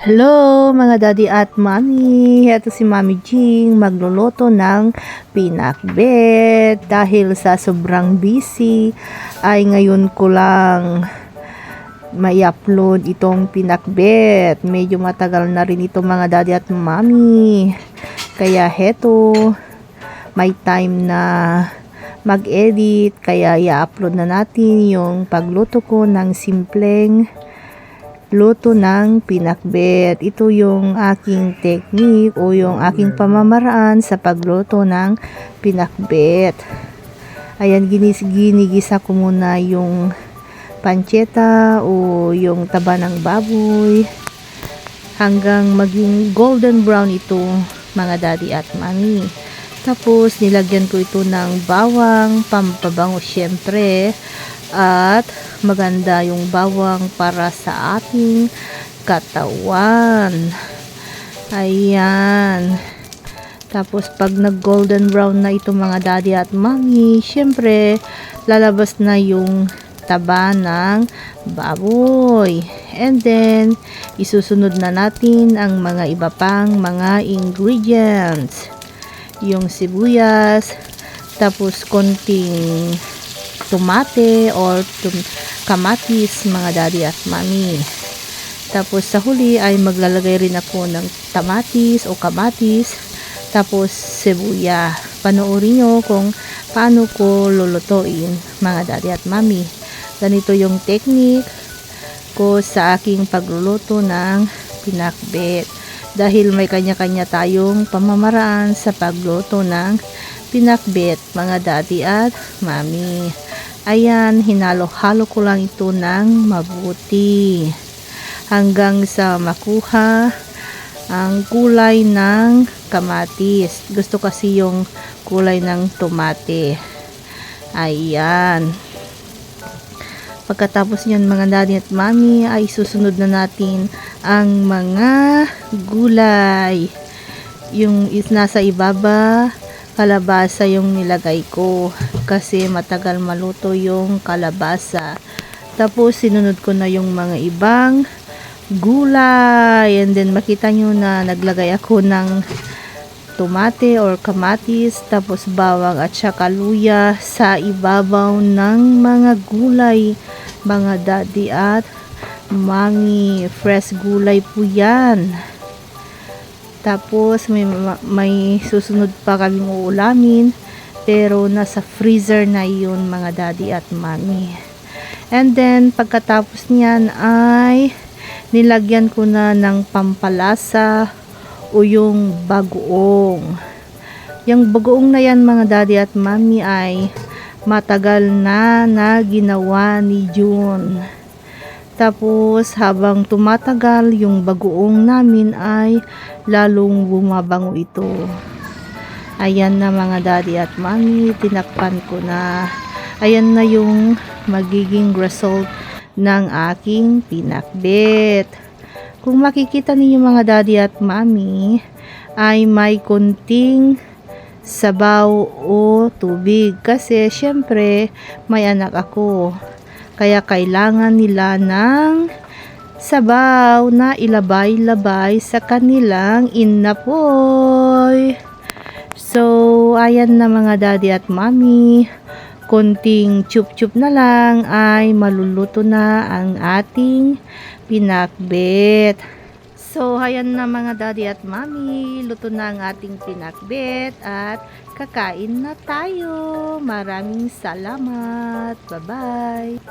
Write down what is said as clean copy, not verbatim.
Hello mga daddy at mommy, ito si Mami Jing magluluto ng pinakbet. Dahil sa sobrang busy ay ngayon ko lang may upload itong pinakbet. Medyo matagal na rin ito mga daddy at mommy, kaya heto may time na mag-edit, kaya i-upload na natin yung pagluto ko ng simpleng luto ng pinakbet. Ito yung aking technique o yung aking pamamaraan sa pagluto ng pinakbet. Ayan, ginigisa ko muna yung panceta o yung taba ng baboy hanggang maging golden brown ito mga daddy at mami. Tapos nilagyan ko ito ng bawang, pampabango syempre, at maganda yung bawang para sa ating katawan. Ayan. Tapos pag nag golden brown na ito mga daddy at mommy, syempre lalabas na yung taba ng baboy. And then isusunod na natin ang mga iba pang mga ingredients. Yung sibuyas, tapos konting tomate or kamatis mga daddy at mami. Tapos sa huli ay maglalagay rin ako ng tamatis o kamatis, tapos sebuya. Panoorin nyo kung paano ko lulutuin mga daddy at mami. Ganito yung technique ko sa aking pagluluto ng pinakbet. Dahil may kanya-kanya tayong pamamaraan sa pagluto ng pinakbet mga daddy at mami. Ayan, hinalo-halo ko lang ito ng mabuti hanggang sa makuha ang kulay ng kamatis. Gusto kasi yung kulay ng tomate. Ayan. Pagkatapos niyan mga daddy at mami ay susunod na natin ang mga gulay. Yung nasa ibaba, kalabasa yung nilagay ko kasi matagal maluto yung kalabasa. Tapos sinunod ko na yung mga ibang gulay, and then makita nyo na naglagay ako ng tomate or kamatis, tapos bawang at saka luya sa ibabaw ng mga gulay mga daddy at mami. Fresh gulay po yan. Tapos may susunod pa kaming uulamin, pero nasa freezer na yun mga daddy at mami. And then pagkatapos niyan ay nilagyan ko na ng pampalasa o yung bagoong. Yung bagoong na yan mga daddy at mami ay matagal na ginawa ni June. Tapos habang tumatagal yung bagoong namin ay lalong bumabango ito. Ayan na mga daddy at mami, tinakpan ko na. Ayan na yung magiging result ng aking pinakbet. Kung makikita niyo mga daddy at mami ay may konting sabaw o tubig kasi syempre may anak ako. Kaya kailangan nila ng sabaw na ilabay-labay sa kanilang inapoy. So, ayan na mga daddy at mami. Konting chup-chup na lang ay maluluto na ang ating pinakbet. So, ayan na mga daddy at mami. Luto na ang ating pinakbet at kakain na tayo. Maraming salamat. Bye-bye.